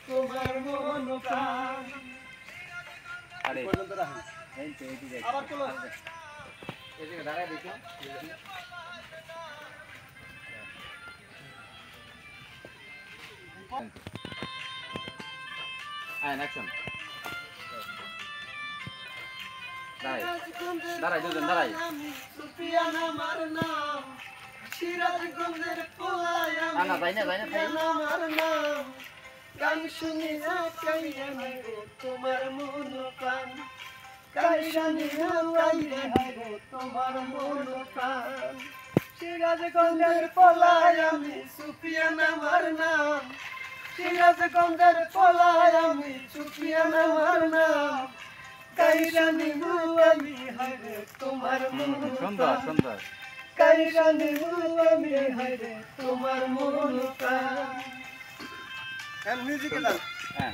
তোমার মন প্রাণ আরে পর্যন্ত রাখেন এই তো এই দিকে আবার চলো এই দিকে দাঁড়ায় দেখো আয় অ্যাকশন দাঁড়াই দুজন দাঁড়াই সুফিয়ান আমার নাম সিরাজগঞ্জের পোলায় আমি না যাই না সুফিয়ান আমার নাম গান শুনিয়া কাইয়া গো তোমার মন প্রাণ গান শুনিয়া কাইয়া গো তোমার মন প্রাণ সিরাজগঞ্জের পোলায় আমি সুফিয়ান আমার নাম সিরাজগঞ্জের পোলায় আমি সুফিয়ান আমার নাম কাইরানি আমি হারে তোমার মন সুন্দর সুন্দর কাইরানি আমি হারে তোমার মন প্রাণ মিউজিক দাও হ্যাঁ